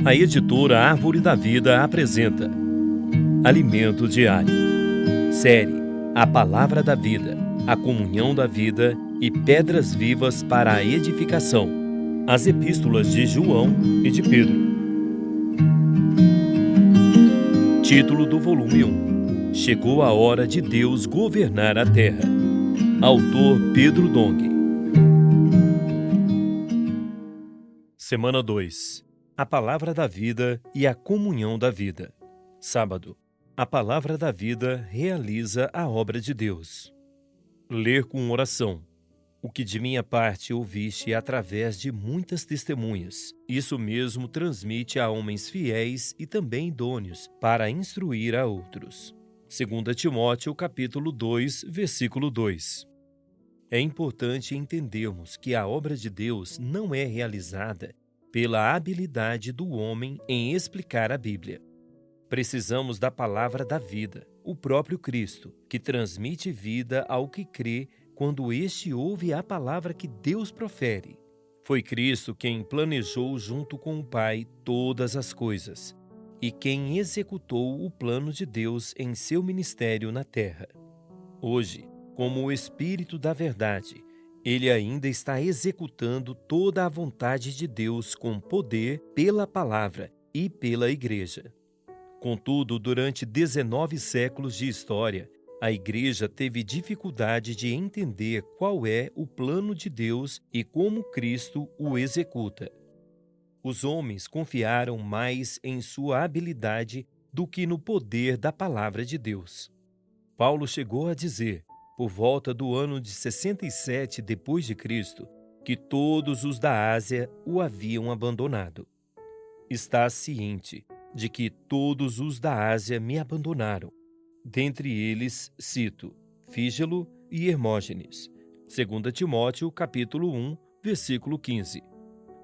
A editora Árvore da Vida apresenta Alimento Diário. Série A Palavra da Vida, a Comunhão da Vida e Pedras Vivas para a Edificação. As Epístolas de João e de Pedro. Título do volume 1. Chegou a hora de Deus governar a terra. Autor Pedro Dong. Semana 2. A Palavra da Vida e a Comunhão da Vida. Sábado. A Palavra da Vida realiza a obra de Deus. Ler com oração. O que de minha parte ouviste através de muitas testemunhas. Isso mesmo transmite a homens fiéis e também idôneos para instruir a outros. 2 Timóteo capítulo 2, versículo 2. É importante entendermos que a obra de Deus não é realizada pela habilidade do homem em explicar a Bíblia. Precisamos da palavra da vida, o próprio Cristo, que transmite vida ao que crê quando este ouve a palavra que Deus profere. Foi Cristo quem planejou junto com o Pai todas as coisas e quem executou o plano de Deus em seu ministério na terra. Hoje, como o Espírito da Verdade, Ele ainda está executando toda a vontade de Deus com poder pela palavra e pela igreja. Contudo, durante 19 séculos de história, a igreja teve dificuldade de entender qual é o plano de Deus e como Cristo o executa. Os homens confiaram mais em sua habilidade do que no poder da palavra de Deus. Paulo chegou a dizer, por volta do ano de 67 d.C., que todos os da Ásia o haviam abandonado. Está ciente de que todos os da Ásia me abandonaram. Dentre eles, cito Fígelo e Hermógenes. 2 Timóteo, capítulo 1, versículo 15.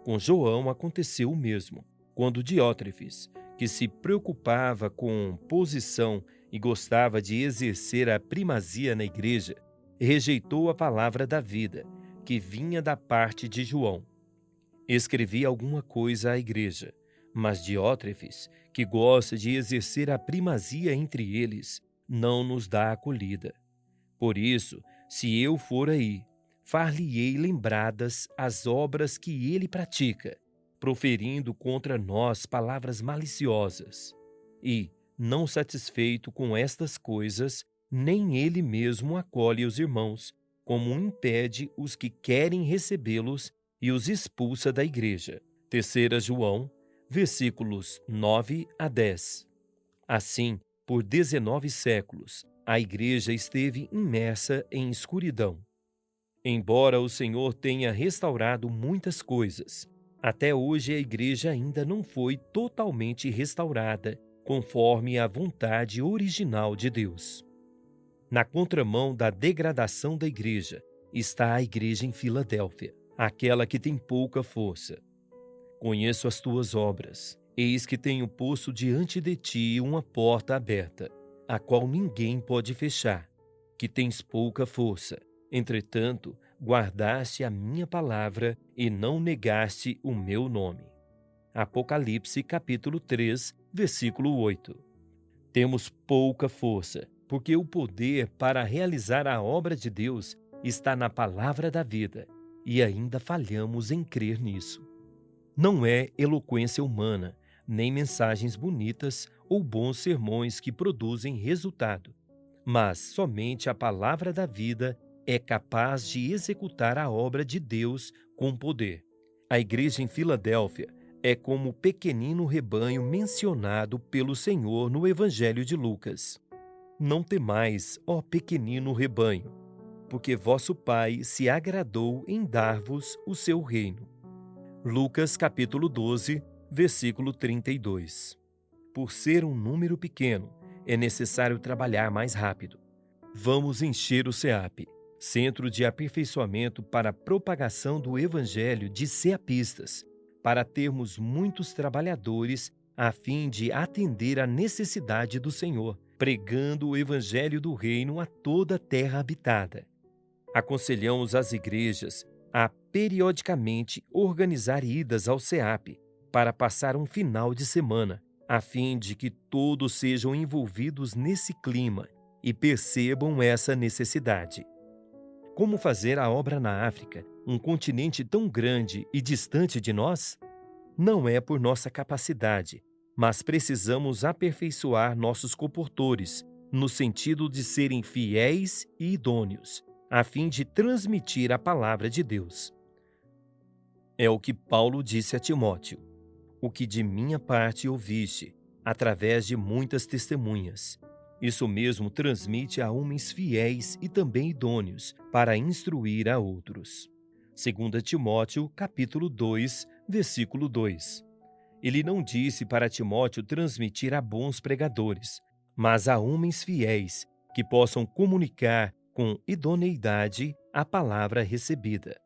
Com João aconteceu o mesmo, quando Diótrefes, que se preocupava com posição e gostava de exercer a primazia na igreja, rejeitou a palavra da vida, que vinha da parte de João. Escrevi alguma coisa à igreja, mas Diótrefes, que gosta de exercer a primazia entre eles, não nos dá acolhida. Por isso, se eu for aí, far-lhe-ei lembradas as obras que ele pratica, proferindo contra nós palavras maliciosas. E, não satisfeito com estas coisas, nem ele mesmo acolhe os irmãos, como impede os que querem recebê-los e os expulsa da igreja. 3 João, versículos 9 a 10. Assim, por 19 séculos, a igreja esteve imersa em escuridão. Embora o Senhor tenha restaurado muitas coisas, até hoje a igreja ainda não foi totalmente restaurada, conforme a vontade original de Deus. Na contramão da degradação da igreja está a igreja em Filadélfia, aquela que tem pouca força. Conheço as tuas obras, eis que tenho posto diante de ti uma porta aberta, a qual ninguém pode fechar, que tens pouca força. Entretanto, guardaste a minha palavra e não negaste o meu nome. Apocalipse capítulo 3, versículo 8. Temos pouca força, porque o poder para realizar a obra de Deus está na palavra da vida, e ainda falhamos em crer nisso. Não é eloquência humana, nem mensagens bonitas ou bons sermões que produzem resultado, mas somente a palavra da vida é capaz de executar a obra de Deus com poder. A igreja em Filadélfia é como o pequenino rebanho mencionado pelo Senhor no Evangelho de Lucas. Não temais, ó pequenino rebanho, porque vosso Pai se agradou em dar-vos o seu reino. Lucas capítulo 12, versículo 32. Por ser um número pequeno, é necessário trabalhar mais rápido. Vamos encher o CEAP, Centro de Aperfeiçoamento para a Propagação do Evangelho de Ceapistas, para termos muitos trabalhadores a fim de atender à necessidade do Senhor, pregando o Evangelho do Reino a toda a terra habitada. Aconselhamos as igrejas a periodicamente organizar idas ao CEAP, para passar um final de semana, a fim de que todos sejam envolvidos nesse clima e percebam essa necessidade. Como fazer a obra na África, um continente tão grande e distante de nós? Não é por nossa capacidade, mas precisamos aperfeiçoar nossos comportores, no sentido de serem fiéis e idôneos, a fim de transmitir a palavra de Deus. É o que Paulo disse a Timóteo: o que de minha parte ouviste, através de muitas testemunhas. Isso mesmo transmite a homens fiéis e também idôneos, para instruir a outros. 2 Timóteo, capítulo 2, versículo 2. Ele não disse para Timóteo transmitir a bons pregadores, mas a homens fiéis, que possam comunicar com idoneidade a palavra recebida.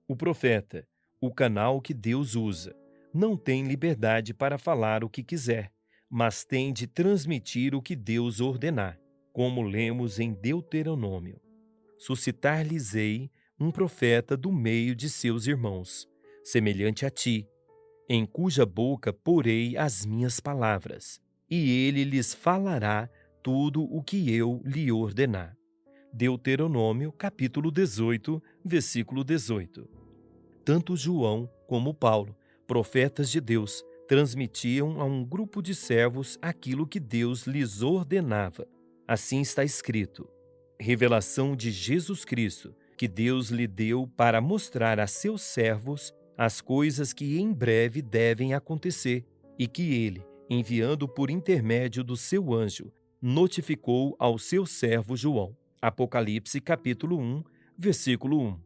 O profeta, o canal que Deus usa, não tem liberdade para falar o que quiser, mas tem de transmitir o que Deus ordenar, como lemos em Deuteronômio. Suscitar-lhes-ei um profeta do meio de seus irmãos, semelhante a ti, em cuja boca porei as minhas palavras, e ele lhes falará tudo o que eu lhe ordenar. Deuteronômio, capítulo 18, versículo 18. Tanto João como Paulo, profetas de Deus, transmitiam a um grupo de servos aquilo que Deus lhes ordenava. Assim está escrito: revelação de Jesus Cristo, que Deus lhe deu para mostrar a seus servos as coisas que em breve devem acontecer, e que ele, enviando por intermédio do seu anjo, notificou ao seu servo João. Apocalipse capítulo 1, versículo 1.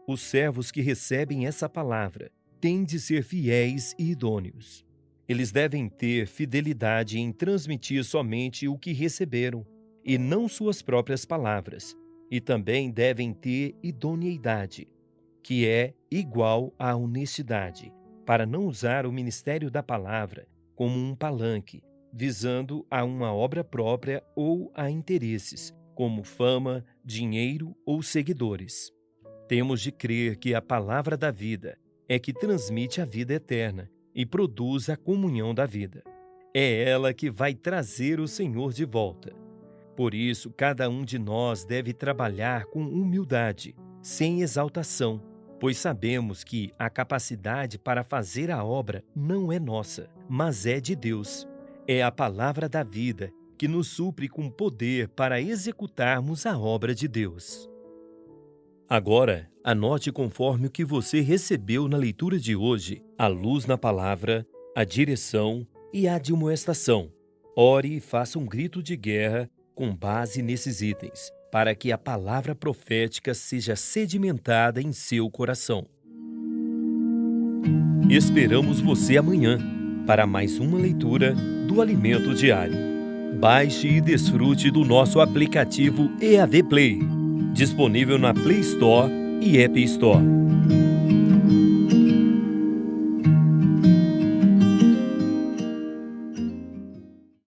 Os servos que recebem essa palavra têm de ser fiéis e idôneos. Eles devem ter fidelidade em transmitir somente o que receberam, e não suas próprias palavras, e também devem ter idoneidade, que é igual à honestidade, para não usar o ministério da palavra como um palanque, visando a uma obra própria ou a interesses, como fama, dinheiro ou seguidores. Temos de crer que a palavra da vida é que transmite a vida eterna e produz a comunhão da vida. É ela que vai trazer o Senhor de volta. Por isso, cada um de nós deve trabalhar com humildade, sem exaltação, pois sabemos que a capacidade para fazer a obra não é nossa, mas é de Deus. É a palavra da vida que nos supre com poder para executarmos a obra de Deus. Agora, anote conforme o que você recebeu na leitura de hoje, a luz na palavra, a direção e a admoestação. Ore e faça um grito de guerra com base nesses itens, para que a palavra profética seja sedimentada em seu coração. Esperamos você amanhã para mais uma leitura do Alimento Diário. Baixe e desfrute do nosso aplicativo EAD Play, disponível na Play Store e App Store.